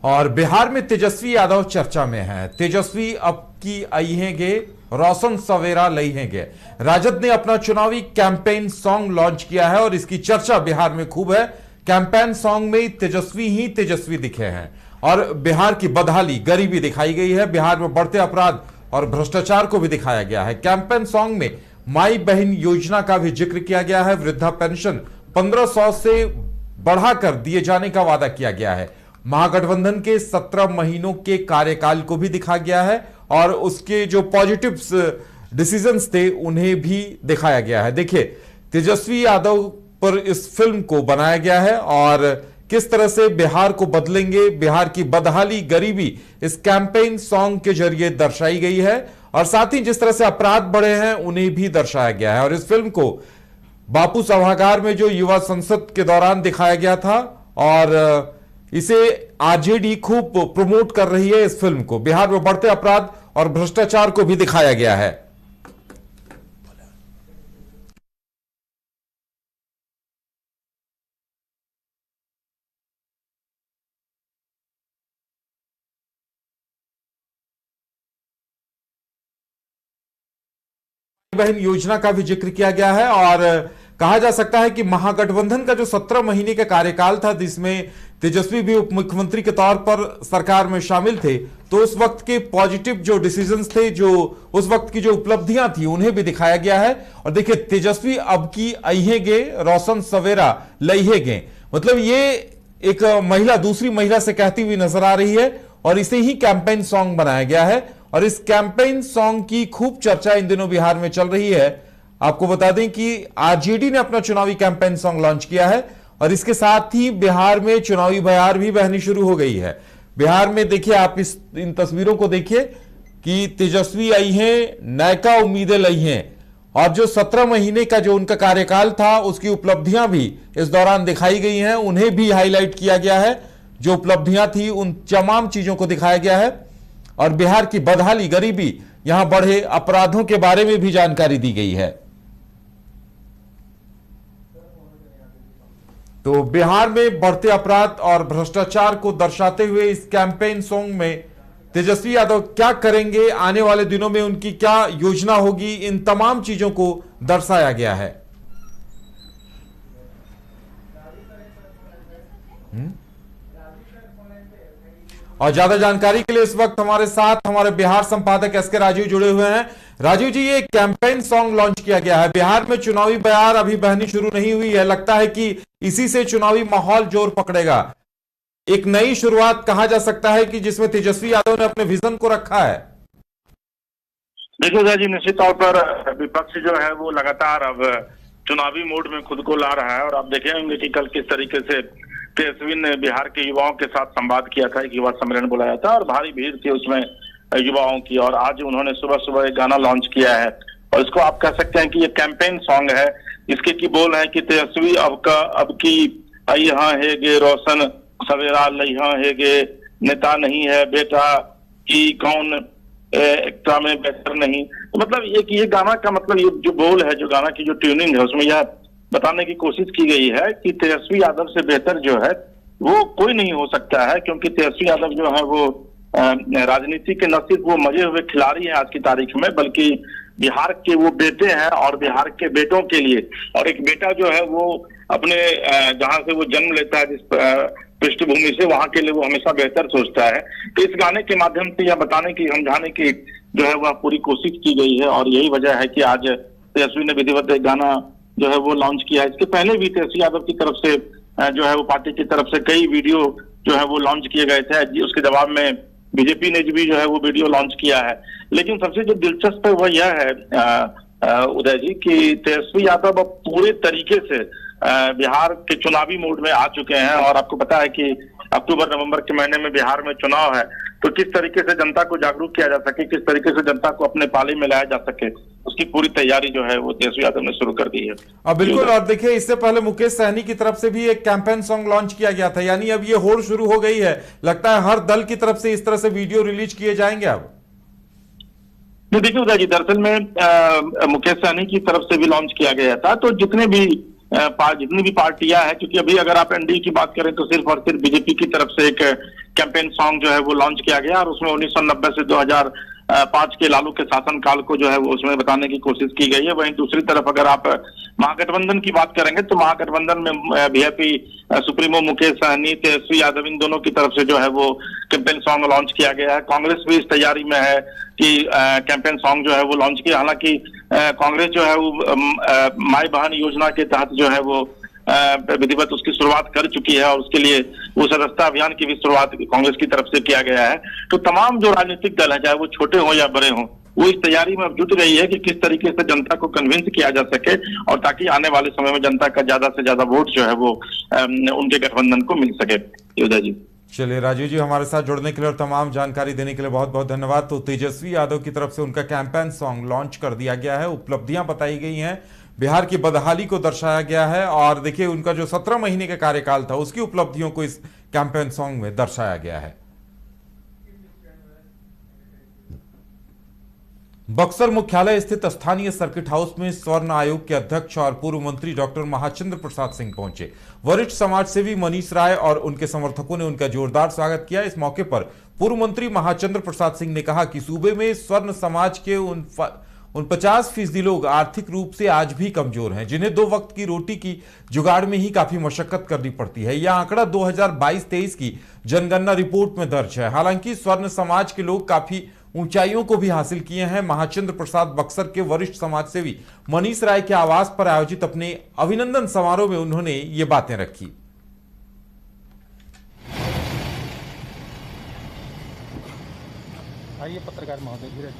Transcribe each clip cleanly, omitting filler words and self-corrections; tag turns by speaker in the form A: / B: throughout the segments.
A: और बिहार में तेजस्वी यादव चर्चा में है। तेजस्वी अब की अइहेंगे, रोशन सवेरा लइहेंगे। राजद ने अपना चुनावी कैंपेन सॉन्ग लॉन्च किया है और इसकी चर्चा बिहार में खूब है। कैंपेन सॉन्ग में तेजस्वी ही तेजस्वी दिखे हैं और बिहार की बदहाली, गरीबी दिखाई गई है। बिहार में बढ़ते अपराध और भ्रष्टाचार को भी दिखाया गया है। कैंपेन सॉन्ग में माई बहन योजना का भी जिक्र किया गया है। वृद्धा पेंशन 1500 से बढ़ाकर दिए जाने का वादा किया गया है। महागठबंधन के 17 महीनों के कार्यकाल को भी दिखा गया है और उसके जो पॉजिटिव डिसीजंस थे उन्हें भी दिखाया गया है। देखिए, तेजस्वी यादव पर इस फिल्म को बनाया गया है और किस तरह से बिहार को बदलेंगे, बिहार की बदहाली, गरीबी इस कैंपेन सॉन्ग के जरिए दर्शाई गई है और साथ ही जिस तरह से अपराध बढ़े हैं उन्हें भी दर्शाया गया है। और इस फिल्म को बापू सभागार में जो युवा संसद के दौरान दिखाया गया था और इसे आरजेडी खूब प्रमोट कर रही है। इस फिल्म को बिहार में बढ़ते अपराध और भ्रष्टाचार को भी दिखाया गया है। बहन योजना का भी जिक्र किया गया है और कहा जा सकता है कि महागठबंधन का जो 17 महीने का कार्यकाल था जिसमें तेजस्वी भी उप मुख्यमंत्री के तौर पर सरकार में शामिल थे, तो उस वक्त के पॉजिटिव जो डिसीजंस थे, जो उस वक्त की जो उपलब्धियां थी उन्हें भी दिखाया गया है। और देखिए, तेजस्वी अब की अइहेंगे, रोशन सवेरा लइहेंगे, मतलब ये एक महिला दूसरी महिला से कहती हुई नजर आ रही है और इसे ही कैंपेन सॉन्ग बनाया गया है। और इस कैंपेन सॉन्ग की खूब चर्चा इन दिनों बिहार में चल रही है। आपको बता दें कि आरजेडी ने अपना चुनावी कैंपेन सॉन्ग लॉन्च किया है और इसके साथ ही बिहार में चुनावी बयार भी बहनी शुरू हो गई है। बिहार में देखिए, आप इन तस्वीरों को देखिए कि तेजस्वी आई हैं, नयका उम्मीदें लाई हैं और जो 17 महीने का जो उनका कार्यकाल था उसकी उपलब्धियां भी इस दौरान दिखाई गई हैं, उन्हें भी हाईलाइट किया गया है। जो उपलब्धियां थी उन तमाम चीजों को दिखाया गया है और बिहार की बदहाली, गरीबी, यहां बढ़े अपराधों के बारे में भी जानकारी दी गई है। तो बिहार में बढ़ते अपराध और भ्रष्टाचार को दर्शाते हुए इस कैंपेन सॉन्ग में तेजस्वी यादव क्या करेंगे, आने वाले दिनों में उनकी क्या योजना होगी, इन तमाम चीजों को दर्शाया गया है। और ज्यादा जानकारी के लिए इस वक्त हमारे साथ हमारे बिहार संपादक एसके राजीव जुड़े हुए हैं। राजीव जी, ये कैंपेन सॉन्ग लॉन्च किया गया है। बिहार में चुनावी बयार अभी बहनी शुरू नहीं हुई है, लगता है कि इसी से चुनावी माहौल जोर पकड़ेगा। एक नई शुरुआत कहा जा सकता है कि जिसमें तेजस्वी यादव ने अपने विजन को रखा है।
B: देखिए जी, निश्चित तौर पर विपक्ष जो है वो लगातार अब चुनावी मोड में खुद को ला रहा है और आप देखे होंगे कि कल किस तरीके से तेजस्वी ने बिहार के युवाओं के साथ संवाद किया था, एक युवा सम्मेलन बुलाया था और भारी भीड़ थी उसमें युवाओं की। और आज उन्होंने सुबह सुबह एक गाना लॉन्च किया है और इसको आप कह सकते हैं कि ये कैंपेन सॉन्ग है। इसके की बोल है कि तेजस्वी अब की अइहां हेगे, रोशन सवेरा लइहां हेगे, नेता नहीं है बेटा की कौन एकता में बेहतर नहीं। तो मतलब ये गाना का मतलब, ये जो बोल है, जो गाना की जो ट्यूनिंग है, उसमें यह बताने की कोशिश की गई है कि तेजस्वी यादव से बेहतर जो है वो कोई नहीं हो सकता है, क्योंकि तेजस्वी यादव जो है वो राजनीति के न सिर्फ वो मजे हुए खिलाड़ी हैं आज की तारीख में, बल्कि बिहार के वो बेटे हैं और बिहार के बेटों के लिए, और एक बेटा जो है वो अपने जहां से वो जन्म लेता है, जिस पृष्ठभूमि से, वहां के लिए वो हमेशा बेहतर सोचता है। तो इस गाने के माध्यम से यह बताने की, समझाने की जो है वह पूरी कोशिश की गई है और यही वजह है कि आज तेजस्वी ने विधिवत एक गाना जो है वो लॉन्च किया है। इसके पहले भी तेजस्वी यादव की तरफ से जो है वो पार्टी की तरफ से कई वीडियो जो है वो लॉन्च किए गए थे। उसके जवाब में बीजेपी ने भी जो है वो वीडियो लॉन्च किया है। लेकिन सबसे जो दिलचस्प है वह यह है उदय जी कि तेजस्वी यादव अब पूरे तरीके से बिहार के चुनावी मोड में आ चुके हैं और आपको पता है कि अक्टूबर नवंबर के महीने में बिहार में चुनाव है, तो किस तरीके से जनता को जागरूक किया जा सके, किस तरीके से जनता को अपने पाले में लाया जा सके, उसकी पूरी तैयारी जो है वो तेजस्वी यादव ने शुरू कर दी है।
A: बिल्कुल। और देखिए, इससे पहले मुकेश सहनी की तरफ से भी एक कैंपेन सॉन्ग लॉन्च किया गया था, यानी अब ये होड़ शुरू हो गई है। लगता है हर दल की तरफ से इस तरह से वीडियो रिलीज किए जाएंगे अब।
B: देखिए उदय जी, दरअसल में मुकेश सहनी की तरफ से भी लॉन्च किया गया था, तो जितनी भी पार्टियां हैं, क्योंकि अभी अगर आप एनडीए की बात करें तो सिर्फ और सिर्फ बीजेपी की तरफ से एक कैंपेन सॉन्ग जो है वो लॉन्च किया गया और उसमें 1990 से 2005 के लालू के शासनकाल को जो है वो उसमें बताने की कोशिश की गई है। वहीं दूसरी तरफ अगर आप महागठबंधन की बात करेंगे तो महागठबंधन में बीजेपी सुप्रीमो मुकेश सहनी, तेजस्वी यादव, इन दोनों की तरफ से जो है वो कैंपेन सॉन्ग लॉन्च किया गया है। कांग्रेस भी इस तैयारी में है कि कैंपेन सॉन्ग जो है वो लॉन्च किया। हालांकि कांग्रेस जो है वो माई बहन योजना के तहत जो है वो विधिवत उसकी शुरुआत कर चुकी है और उसके लिए वो सदस्यता अभियान की भी शुरुआत कांग्रेस की तरफ से किया गया है। तो तमाम जो राजनीतिक दल है, चाहे वो छोटे हो या बड़े हों, वो इस तैयारी में अब जुट गई है कि किस तरीके से जनता को कन्विंस किया जा सके और ताकि आने वाले समय में जनता का ज्यादा से ज्यादा वोट जो है वो उनके गठबंधन को मिल सके। योदा जी,
A: चलिए राजीव जी, हमारे साथ जुड़ने के लिए और तमाम जानकारी देने के लिए बहुत बहुत धन्यवाद। तो तेजस्वी यादव की तरफ से उनका कैंपेन सॉन्ग लॉन्च कर दिया गया है, उपलब्धियां बताई गई हैं, बिहार की बदहाली को दर्शाया गया है और देखिए उनका जो 17 महीने का कार्यकाल था उसकी उपलब्धियों को इस कैंपेन सॉन्ग में दर्शाया गया है। बक्सर मुख्यालय स्थित स्थानीय सर्किट हाउस में स्वर्ण आयोग के अध्यक्ष और पूर्व मंत्री डॉक्टर महाचंद्र प्रसाद सिंह पहुंचे। वरिष्ठ समाजसेवी मनीष राय और उनके समर्थकों ने उनका जोरदार स्वागत किया। इस मौके पर पूर्व मंत्री महाचंद्र प्रसाद सिंह ने कहा कि सूबे में स्वर्ण समाज के उन 50% लोग आर्थिक रूप से आज भी कमजोर हैं, जिन्हें 2 वक्त की रोटी की जुगाड़ में ही काफी मशक्कत करनी पड़ती है। यह आंकड़ा 2022-23 की जनगणना रिपोर्ट में दर्ज है। हालांकि स्वर्ण समाज के लोग काफी ऊंचाइयों को भी हासिल किए हैं। महाचंद्र प्रसाद बक्सर के वरिष्ठ समाजसेवी मनीष राय के आवास पर आयोजित अपने अभिनंदन समारोह में उन्होंने ये बातें रखी।
C: आइए पत्रकार महोदय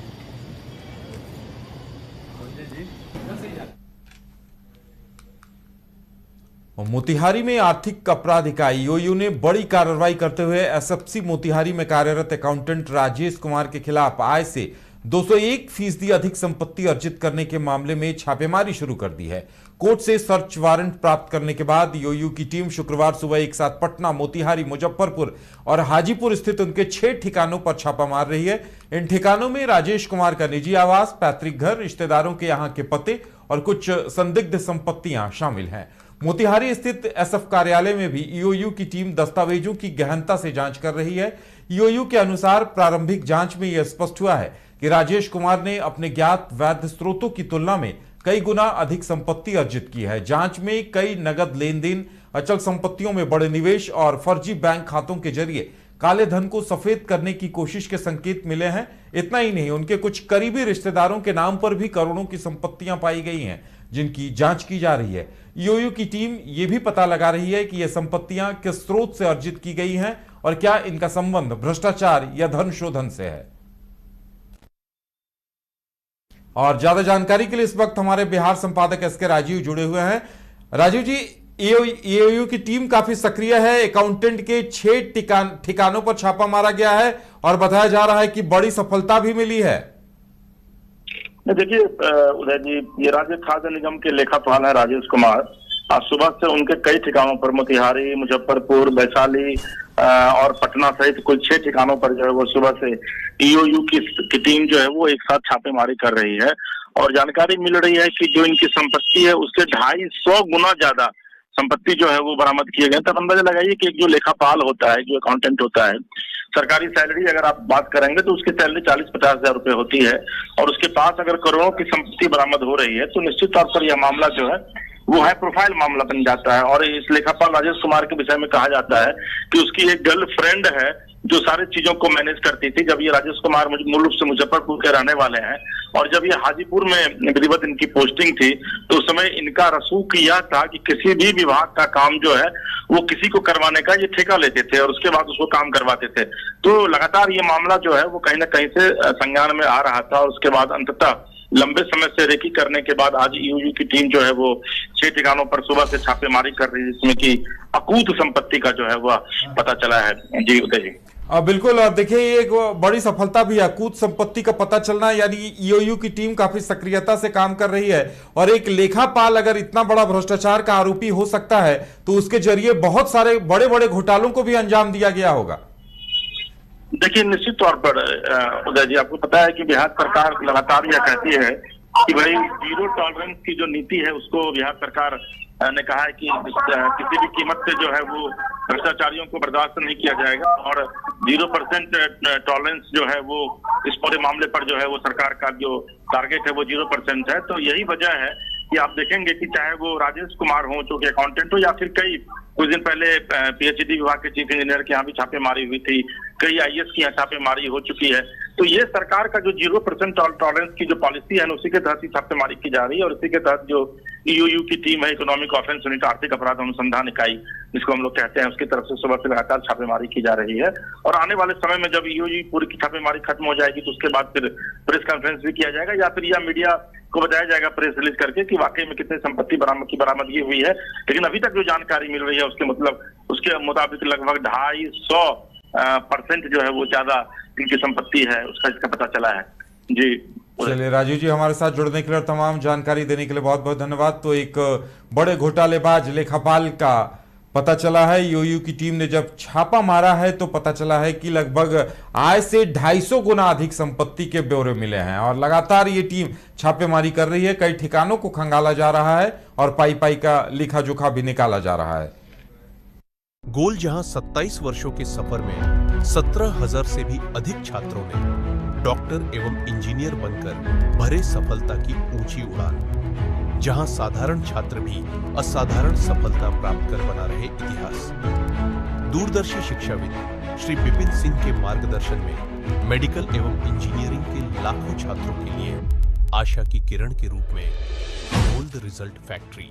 A: मोतिहारी में आर्थिक अपराध इकाई ईओयू ने बड़ी कार्रवाई करते हुए एसएफसी मोतिहारी में कार्यरत अकाउंटेंट राजेश कुमार के खिलाफ आय से 201% अधिक संपत्ति अर्जित करने के मामले में छापेमारी शुरू कर दी है। कोर्ट से सर्च वारंट प्राप्त करने के बाद ईओयू की टीम शुक्रवार सुबह एक साथ पटना, मोतिहारी, मुजफ्फरपुर और हाजीपुर स्थित उनके 6 ठिकानों पर छापा मार रही है। इन ठिकानों में राजेश कुमार का निजी आवास, पैतृक घर, रिश्तेदारों के यहां के पते और कुछ संदिग्ध संपत्तियां शामिल हैं। मोतिहारी स्थित एसएफ कार्यालय में भी ईओयू की टीम दस्तावेजों की गहनता से जांच कर रही है। ईओयू के अनुसार प्रारंभिक जांच में यह स्पष्ट हुआ है कि राजेश कुमार ने अपने ज्ञात वैध स्रोतों की तुलना में कई गुना अधिक संपत्ति अर्जित की है। जांच में कई नगद लेन देन, अचल संपत्तियों में बड़े निवेश और फर्जी बैंक खातों के जरिए काले धन को सफेद करने की कोशिश के संकेत मिले हैं। इतना ही नहीं, उनके कुछ करीबी रिश्तेदारों के नाम पर भी करोड़ों की संपत्तियां पाई गई हैं, जिनकी जांच की जा रही है। ईओयू की टीम यह भी पता लगा रही है कि यह संपत्तियां किस स्रोत से अर्जित की गई हैं और क्या इनका संबंध भ्रष्टाचार या धन शोधन से है। और ज्यादा जानकारी के लिए इस वक्त हमारे बिहार संपादक एसके राजीव जुड़े हुए हैं। राजीव जी, ईओयू की टीम काफी सक्रिय है। अकाउंटेंट के 6 ठिकानों पर छापा मारा गया है और बताया जा रहा है कि बड़ी सफलता भी मिली है।
B: देखिए उदय जी, ये राज्य खाद्य निगम के लेखापाल है राजेश कुमार। आज सुबह से उनके कई ठिकानों पर मोतिहारी, मुजफ्फरपुर, वैशाली और पटना सहित कुल 6 ठिकानों पर जो है वो सुबह से ईओयू की टीम जो है वो एक साथ छापेमारी कर रही है और जानकारी मिल रही है कि जो इनकी संपत्ति है उससे 250 गुना ज्यादा संपत्ति जो है वो बरामद किए गए। तब अंदाजा लगाइए कि एक जो लेखापाल होता है, जो अकाउंटेंट होता है, सरकारी सैलरी अगर आप बात करेंगे तो उसकी सैलरी 40-50 हजार रुपए होती है और उसके पास अगर करोड़ों की संपत्ति बरामद हो रही है तो निश्चित तौर पर यह मामला जो है वो हाई प्रोफाइल मामला बन जाता है। और इस लेखापाल राजेश कुमार के विषय में कहा जाता है कि उसकी एक गर्लफ्रेंड है जो सारी चीजों को मैनेज करती थी। जब ये राजेश कुमार मूल रूप से मुजफ्फरपुर के रहने वाले हैं और जब ये हाजीपुर में विधिवत इनकी पोस्टिंग थी तो उस समय इनका रसूख यह था कि किसी भी विभाग का काम जो है वो किसी को करवाने का ये ठेका लेते थे और उसके बाद उसको काम करवाते थे। तो लगातार ये मामला जो है वो कहीं ना कहीं से संज्ञान में आ रहा था और उसके बाद अंततः लंबे समय से रेकी करने के बाद आज ईओयू की टीम जो है वो 6 ठिकानों पर सुबह से छापेमारी कर रही है, जिसमें कि अकूत संपत्ति का जो है वह पता चला है। जी उदय जी,
A: बिल्कुल। और देखिए ये एक बड़ी सफलता भी है, अकूत संपत्ति का पता चलना, यानी ईओयू की टीम काफी सक्रियता से काम कर रही है और एक लेखापाल अगर इतना बड़ा भ्रष्टाचार का आरोपी हो सकता है तो उसके जरिए बहुत सारे बड़े बड़े घोटालों को भी अंजाम दिया गया होगा।
B: देखिए निश्चित तौर पर उदय जी, आपको पता है कि बिहार सरकार लगातार यह कहती है कि भाई 0 टॉलरेंस की जो नीति है उसको बिहार सरकार ने कहा है कि किसी भी कीमत से जो है वो भ्रष्टाचारियों को बर्दाश्त नहीं किया जाएगा और 0% टॉलरेंस जो है वो इस पूरे मामले पर जो है वो सरकार का जो टारगेट है वो 0% है। तो यही वजह है कि आप देखेंगे कि चाहे वो राजेश कुमार हो जो कि अकाउंटेंट हो, या फिर कई कुछ दिन पहले पीएचईडी विभाग के चीफ इंजीनियर के यहाँ भी छापेमारी हुई थी, कई आईएएस की यहाँ छापेमारी हो चुकी है। तो ये सरकार का जो 0% टॉलरेंस की जो पॉलिसी है उसी के तहत ही छापेमारी की जा रही है, और इसी के तहत जो ईओयू की टीम है, इकोनॉमिक ऑफेंस यूनिट, आर्थिक अपराध अनुसंधान इकाई जिसको हम लोग कहते हैं, उसकी तरफ से सुबह से लगातार छापेमारी की जा रही है। और आने वाले समय में जब ईओयू पूरी की छापेमारी खत्म हो जाएगी तो उसके बाद फिर प्रेस कॉन्फ्रेंस भी किया जाएगा, या फिर यह मीडिया को बताया जाएगा प्रेस रिलीज करके कि वाकई में कितनी संपत्ति बरामदगी हुई है। लेकिन अभी तक जो जानकारी मिल रही है उसके मुताबिक लगभग 250% जो है वो ज्यादा इनकी संपत्ति है उसका इसका पता चला है। जी
A: चलिए राजीव जी, हमारे साथ जुड़ने के लिए और तमाम जानकारी देने के लिए बहुत बहुत धन्यवाद। तो एक बड़े घोटालेबाज लेखापाल का पता चला है, ईओयू की टीम ने जब छापा मारा है तो पता चला है कि लगभग आय से 250 गुना अधिक संपत्ति के ब्यौरे मिले हैं, और लगातार ये टीम छापेमारी कर रही है। कई ठिकानों को खंगाला जा रहा है और पाई पाई का लेखा जोखा भी निकाला जा रहा है।
C: गोल जहां 27 वर्षों के सफर में 17,000 से भी अधिक छात्रों ने डॉक्टर एवं इंजीनियर बनकर भरे सफलता की ऊंची उड़ान, जहां साधारण छात्र भी असाधारण सफलता प्राप्त कर बना रहे इतिहास। दूरदर्शी शिक्षाविद श्री विपिन सिंह के मार्गदर्शन में मेडिकल एवं इंजीनियरिंग के लाखों छात्रों के लिए आशा की किरण के रूप में गोल्ड रिजल्ट फैक्ट्री